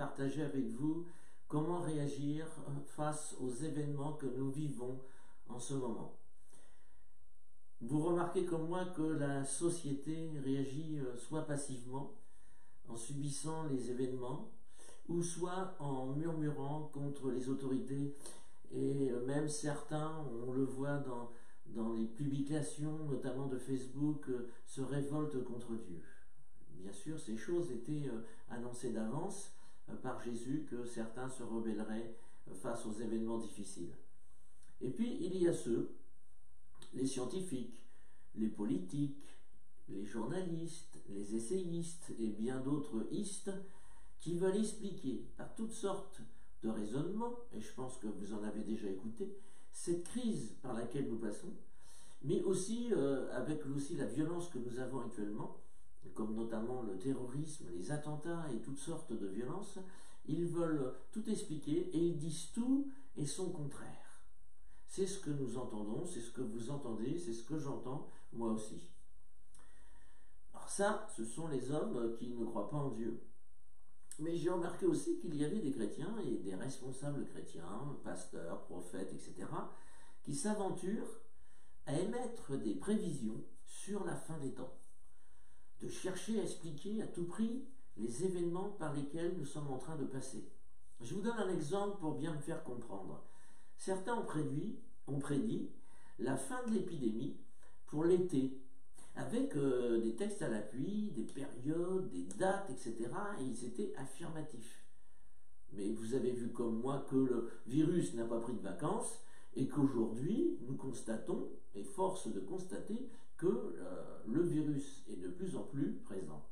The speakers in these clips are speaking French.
partager avec vous comment réagir face aux événements que nous vivons en ce moment. Vous remarquez comme moi que la société réagit soit passivement, en subissant les événements, ou soit en murmurant contre les autorités. Et même certains, on le voit dans les publications, notamment de Facebook, se révoltent contre Dieu. Bien sûr, ces choses étaient annoncées d'avance par Jésus, que certains se rebelleraient face aux événements difficiles. Et puis, il y a ceux, les scientifiques, les politiques, les journalistes, les essayistes et bien d'autres istes qui veulent expliquer par toutes sortes de raisonnements, et je pense que vous en avez déjà écouté, cette crise par laquelle nous passons, mais aussi avec aussi la violence que nous avons actuellement, comme notamment le terrorisme, les attentats et toutes sortes de violences. Ils veulent tout expliquer et ils disent tout et son contraire. C'est ce que nous entendons, c'est ce que vous entendez, c'est ce que j'entends moi aussi. Alors ça, ce sont les hommes qui ne croient pas en Dieu. Mais j'ai remarqué aussi qu'il y avait des chrétiens et des responsables chrétiens, pasteurs, prophètes, etc., qui s'aventurent à émettre des prévisions sur la fin des temps, de chercher à expliquer à tout prix les événements par lesquels nous sommes en train de passer. Je vous donne un exemple pour bien me faire comprendre. Certains ont prédit la fin de l'épidémie pour l'été, avec des textes à l'appui, des périodes, des dates, etc. Et ils étaient affirmatifs. Mais vous avez vu comme moi que le virus n'a pas pris de vacances et qu'aujourd'hui, nous constatons, et force de constater, que le virus est de plus en plus présent.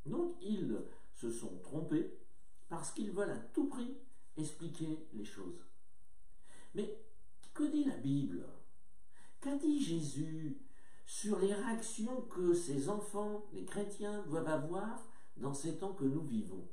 Donc, ils se sont trompés parce qu'ils veulent à tout prix expliquer les choses. Mais que dit la Bible? Qu'a dit Jésus sur les réactions que ces enfants, les chrétiens, doivent avoir dans ces temps que nous vivons?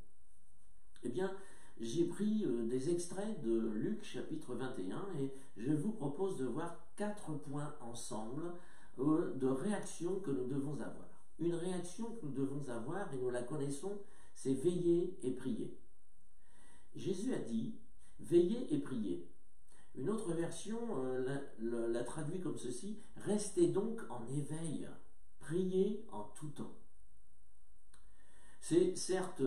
Eh bien, j'ai pris des extraits de Luc chapitre 21 et je vous propose de voir 4 points ensemble de réactions que nous devons avoir. Une réaction que nous devons avoir, et nous la connaissons, c'est veiller et prier. Jésus a dit « veillez et priez ». Une autre version la traduit comme ceci: « Restez donc en éveil, priez en tout temps ». C'est certes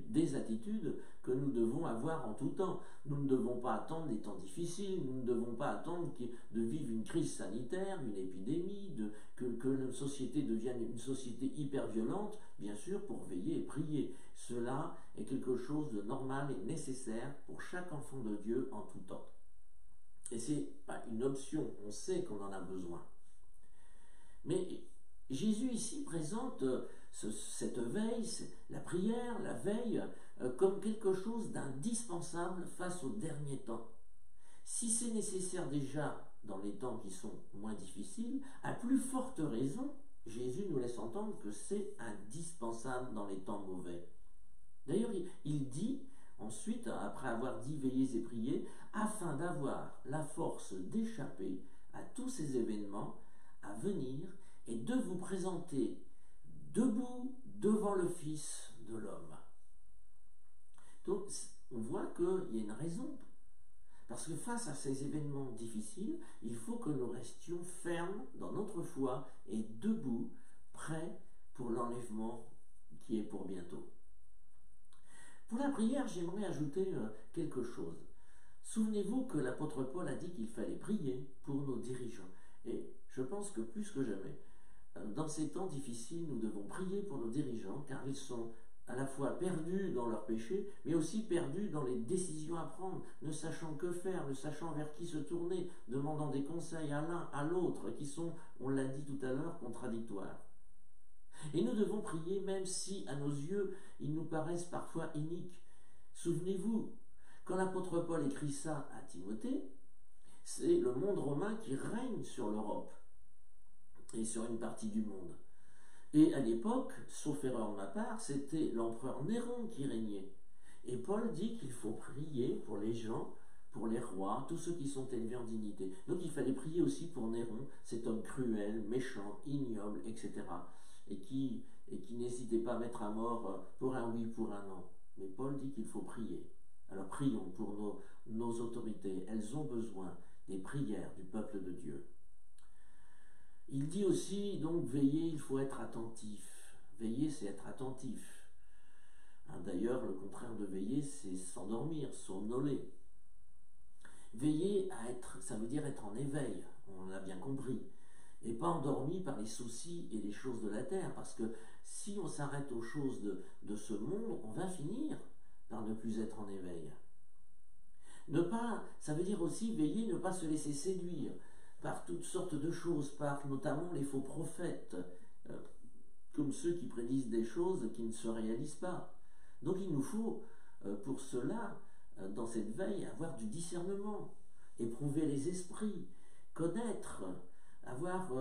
des attitudes que nous devons avoir en tout temps. Nous ne devons pas attendre des temps difficiles, nous ne devons pas attendre de vivre une crise sanitaire, une épidémie, que notre société devienne une société hyper violente, bien sûr, pour veiller et prier. Cela est quelque chose de normal et nécessaire pour chaque enfant de Dieu en tout temps. Et c'est pas une option, on sait qu'on en a besoin. Mais Jésus ici présente cette veille, la prière, la veille, comme quelque chose d'indispensable face aux derniers temps. Si c'est nécessaire déjà dans les temps qui sont moins difficiles, à plus forte raison, Jésus nous laisse entendre que c'est indispensable dans les temps mauvais. D'ailleurs, il dit ensuite, après avoir dit veillez et priez, afin d'avoir la force d'échapper à tous ces événements à venir et de vous présenter debout devant le Fils de l'homme. Donc, on voit qu'il y a une raison. Parce que face à ces événements difficiles, il faut que nous restions fermes dans notre foi et debout, prêts pour l'enlèvement qui est pour bientôt. Pour la prière, j'aimerais ajouter quelque chose. Souvenez-vous que l'apôtre Paul a dit qu'il fallait prier pour nos dirigeants. Et je pense que plus que jamais, dans ces temps difficiles, nous devons prier pour nos dirigeants, car ils sont à la fois perdus dans leurs péchés, mais aussi perdus dans les décisions à prendre, ne sachant que faire, ne sachant vers qui se tourner, demandant des conseils à l'un, à l'autre, qui sont, on l'a dit tout à l'heure, contradictoires. Et nous devons prier même si, à nos yeux, ils nous paraissent parfois iniques. Souvenez-vous, quand l'apôtre Paul écrit ça à Timothée, c'est le monde romain qui règne sur l'Europe et sur une partie du monde. Et à l'époque, sauf erreur de ma part, c'était l'empereur Néron qui régnait. Et Paul dit qu'il faut prier pour les gens, pour les rois, tous ceux qui sont élevés en dignité. Donc il fallait prier aussi pour Néron, cet homme cruel, méchant, ignoble, etc. Et qui n'hésitait pas à mettre à mort pour un oui, pour un non. mais Paul dit qu'il faut prier. Alors prions pour nos autorités, elles ont besoin des prières du peuple de Dieu. Il dit aussi, donc, veiller, il faut être attentif. Veiller, c'est être attentif. D'ailleurs, le contraire de veiller, c'est s'endormir, somnoler. Veiller à être, ça veut dire être en éveil, on l'a bien compris, et pas endormi par les soucis et les choses de la terre, parce que si on s'arrête aux choses de ce monde, on va finir par ne plus être en éveil. Ne pas, ça veut dire aussi veiller, ne pas se laisser séduire par toutes sortes de choses, par notamment les faux prophètes, comme ceux qui prédisent des choses qui ne se réalisent pas. Donc il nous faut, pour cela, dans cette veille, avoir du discernement, éprouver les esprits, connaître, avoir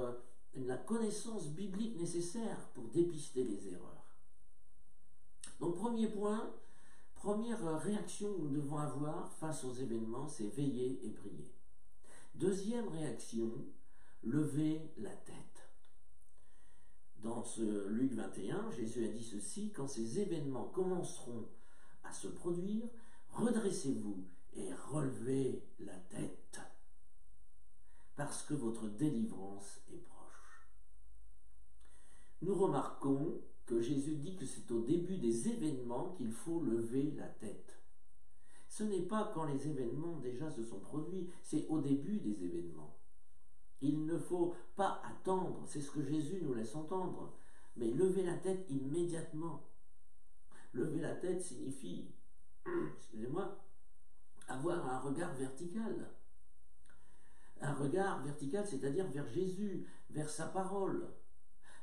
la connaissance biblique nécessaire pour dépister les erreurs. Donc premier point, première réaction que nous devons avoir face aux événements, c'est veiller et prier. Deuxième réaction, lever la tête. Dans ce Luc 21, Jésus a dit ceci: quand ces événements commenceront à se produire, redressez-vous et relevez la tête, parce que votre délivrance est proche. Nous remarquons que Jésus dit que c'est au début des événements qu'il faut lever la tête. Ce n'est pas quand les événements déjà se sont produits, c'est au début des événements. Il ne faut pas attendre, c'est ce que Jésus nous laisse entendre, mais lever la tête immédiatement. Lever la tête signifie, excusez-moi, avoir un regard vertical. Un regard vertical, c'est-à-dire vers Jésus, vers sa parole.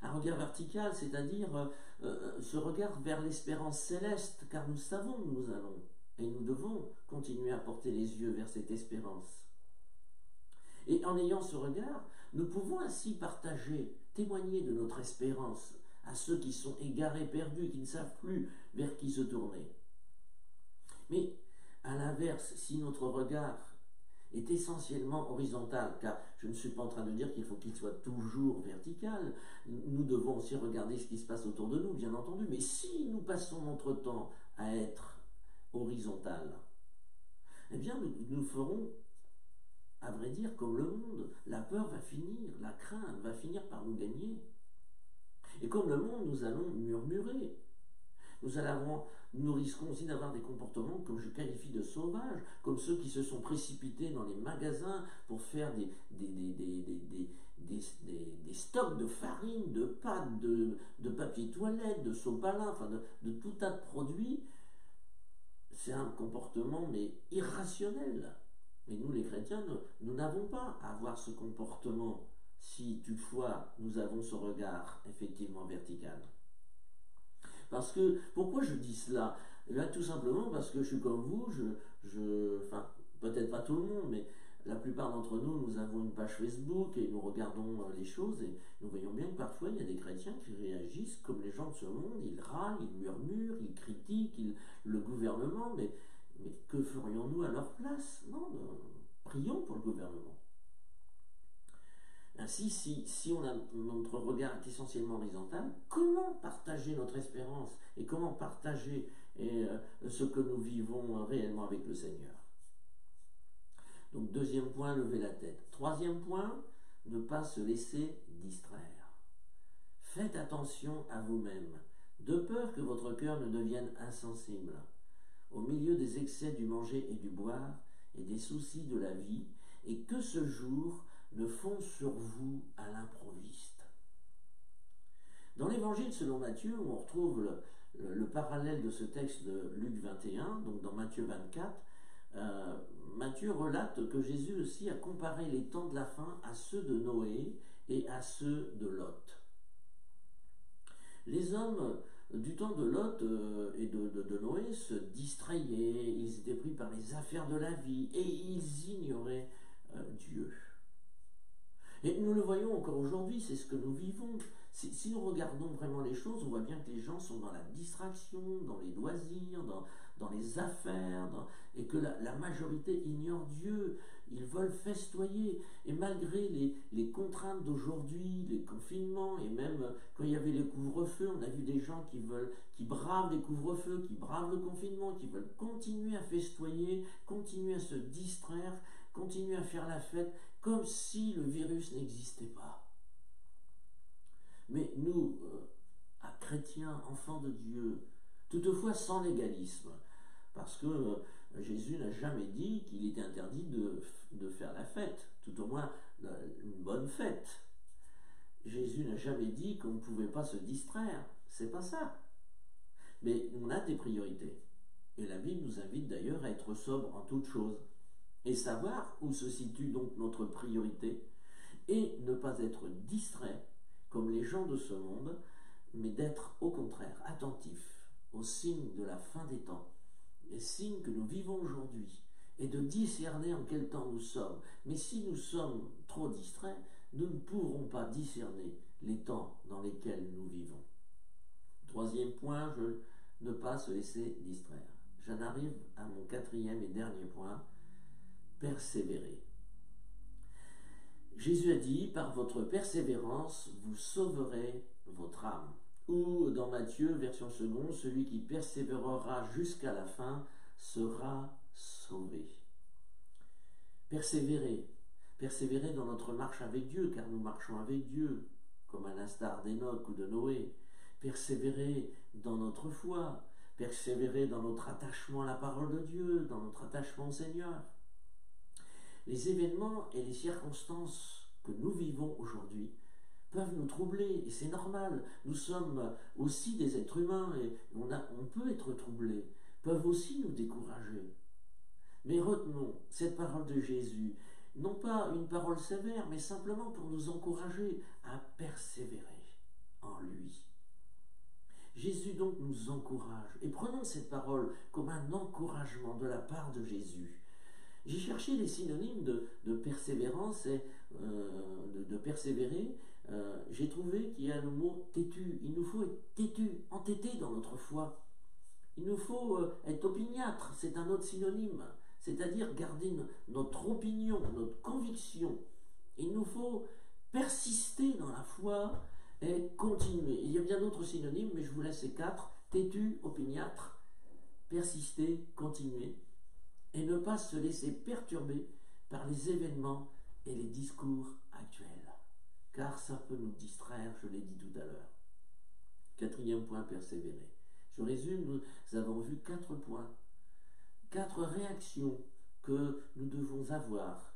Un regard vertical, c'est-à-dire ce regard vers l'espérance céleste, car nous savons où nous allons, et nous devons continuer à porter les yeux vers cette espérance. Et en ayant ce regard, nous pouvons ainsi partager, témoigner de notre espérance à ceux qui sont égarés, perdus, qui ne savent plus vers qui se tourner. Mais à l'inverse, si notre regard est essentiellement horizontal, car je ne suis pas en train de dire qu'il faut qu'il soit toujours vertical, nous devons aussi regarder ce qui se passe autour de nous, bien entendu, mais si nous passons notre temps à être horizontal, eh bien nous ferons, à vrai dire, comme le monde. La peur va finir, la crainte va finir par nous gagner. Et comme le monde, nous allons murmurer. Nous risquons aussi d'avoir des comportements comme je qualifie de sauvages, comme ceux qui se sont précipités dans les magasins pour faire des stocks de farine, de pâtes, de papier toilette, de sopalin, enfin de tout tas de produits. C'est un comportement mais irrationnel. Mais nous, les chrétiens, nous n'avons pas à avoir ce comportement si toutefois nous avons ce regard effectivement vertical. Parce que, pourquoi je dis cela? Là, tout simplement parce que je suis comme vous, enfin, peut-être pas tout le monde, mais la plupart d'entre nous, nous avons une page Facebook et nous regardons les choses et nous voyons bien que parfois il y a des chrétiens qui réagissent comme les gens de ce monde, ils râlent, ils murmurent, ils critiquent le gouvernement, mais que ferions-nous à leur place? Non, prions pour le gouvernement. Ainsi, si notre regard est essentiellement horizontal, comment partager notre espérance et comment partager ce que nous vivons réellement avec le Seigneur? Donc, deuxième point, lever la tête. Troisième point, ne pas se laisser distraire. Faites attention à vous-même, de peur que votre cœur ne devienne insensible. Au milieu des excès du manger et du boire et des soucis de la vie, et que ce jour ne fonde sur vous à l'improviste. Dans l'évangile selon Matthieu, où on retrouve le parallèle de ce texte de Luc 21, donc dans Matthieu 24, Matthieu relate que Jésus aussi a comparé les temps de la fin à ceux de Noé et à ceux de Lot. Les hommes du temps de Lot et de Noé se distrayaient, ils étaient pris par les affaires de la vie et ils ignoraient Dieu. Et nous le voyons encore aujourd'hui, c'est ce que nous vivons. Si nous regardons vraiment les choses, on voit bien que les gens sont dans la distraction, dans les loisirs, dans les affaires, et que la majorité ignore Dieu. Ils veulent festoyer. Et malgré les contraintes d'aujourd'hui, les confinements, et même quand il y avait les couvre-feux, on a vu des gens qui bravent les couvre-feux, qui bravent le confinement, qui veulent continuer à festoyer, continuer à se distraire, continuer à faire la fête, comme si le virus n'existait pas. Mais nous, chrétiens, enfants de Dieu, toutefois sans légalisme, parce que Jésus n'a jamais dit qu'il était interdit de faire la fête, tout au moins une bonne fête. Jésus n'a jamais dit qu'on ne pouvait pas se distraire, c'est pas ça. Mais on a des priorités. Et la Bible nous invite d'ailleurs à être sobre en toutes choses, et savoir où se situe donc notre priorité, et ne pas être distrait, comme les gens de ce monde, mais d'être au contraire attentif aux signes de la fin des temps, les signes que nous vivons aujourd'hui, et de discerner en quel temps nous sommes. Mais si nous sommes trop distraits, nous ne pourrons pas discerner les temps dans lesquels nous vivons. Troisième point, ne pas se laisser distraire. J'en arrive à mon quatrième et dernier point, persévérer. Jésus a dit, par votre persévérance, vous sauverez votre âme. Ou dans Matthieu, version seconde, celui qui persévérera jusqu'à la fin sera sauvé. Persévérer. Persévérer dans notre marche avec Dieu, car nous marchons avec Dieu, comme à l'instar d'Enoch ou de Noé. Persévérer dans notre foi. Persévérer dans notre attachement à la parole de Dieu, dans notre attachement au Seigneur. Les événements et les circonstances que nous vivons aujourd'hui peuvent nous troubler, et c'est normal. Nous sommes aussi des êtres humains, et on peut être troublés, peuvent aussi nous décourager. Mais retenons cette parole de Jésus, non pas une parole sévère, mais simplement pour nous encourager à persévérer en lui. Jésus donc nous encourage, et prenons cette parole comme un encouragement de la part de Jésus. J'ai cherché les synonymes de persévérance et de persévérer. J'ai trouvé qu'il y a le mot têtu. Il nous faut être têtu, entêté dans notre foi. Il nous faut être opiniâtre, c'est un autre synonyme. C'est-à-dire garder notre opinion, notre conviction. Il nous faut persister dans la foi et continuer. Il y a bien d'autres synonymes, mais je vous laisse ces quatre. Têtu, opiniâtre, persister, continuer. Et ne pas se laisser perturber par les événements et les discours actuels. Car ça peut nous distraire, je l'ai dit tout à l'heure. Quatrième point, persévérer. Je résume, nous avons vu 4 points. 4 réactions que nous devons avoir,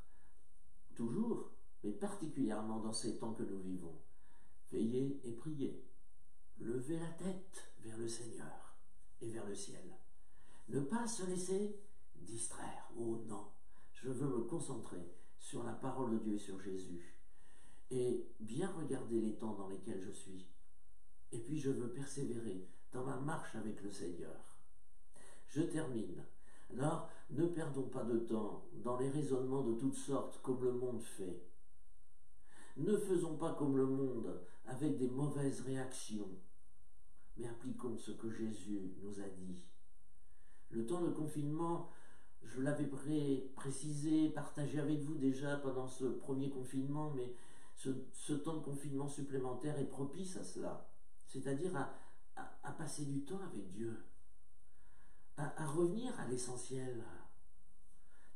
toujours, mais particulièrement dans ces temps que nous vivons. Veiller et prier. Lever la tête vers le Seigneur et vers le ciel. Ne pas se laisser distraire. Oh non, je veux me concentrer sur la parole de Dieu et sur Jésus. Et bien regarder les temps dans lesquels je suis. Et puis je veux persévérer dans ma marche avec le Seigneur. Je termine. Alors, ne perdons pas de temps dans les raisonnements de toutes sortes comme le monde fait. Ne faisons pas comme le monde avec des mauvaises réactions, mais appliquons ce que Jésus nous a dit. Le temps de confinement, je l'avais précisé, partagé avec vous déjà pendant ce premier confinement, mais ce temps de confinement supplémentaire est propice à cela, c'est-à-dire à passer du temps avec Dieu, à revenir à l'essentiel.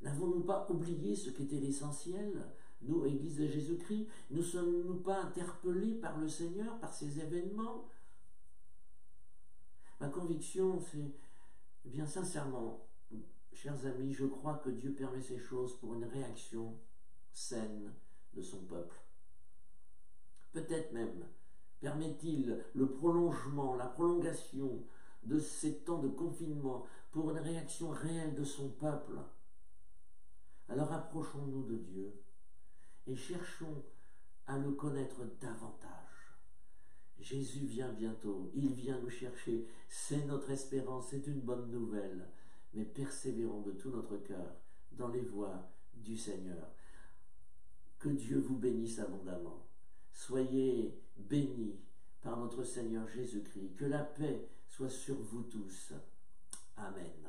N'avons-nous pas oublié ce qu'était l'essentiel, nous, Église de Jésus-Christ? Ne sommes-nous pas interpellés par le Seigneur, par ces événements? Ma conviction, c'est, bien sincèrement, chers amis, je crois que Dieu permet ces choses pour une réaction saine de son peuple. Peut-être même permet-il le prolongement, la prolongation de ces temps de confinement pour une réaction réelle de son peuple. Alors approchons-nous de Dieu et cherchons à le connaître davantage. Jésus vient bientôt, il vient nous chercher, c'est notre espérance, c'est une bonne nouvelle, mais persévérons de tout notre cœur dans les voies du Seigneur. Que Dieu vous bénisse abondamment. Soyez bénis par notre Seigneur Jésus-Christ. Que la paix soit sur vous tous. Amen.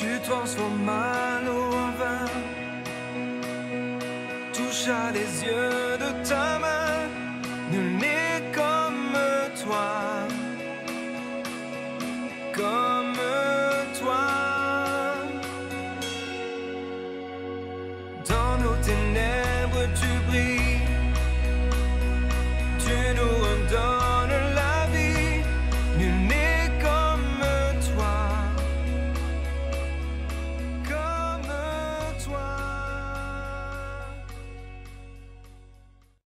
Tu transformes mal en vin, touche à les yeux de ta main, nul n'est comme toi. Comme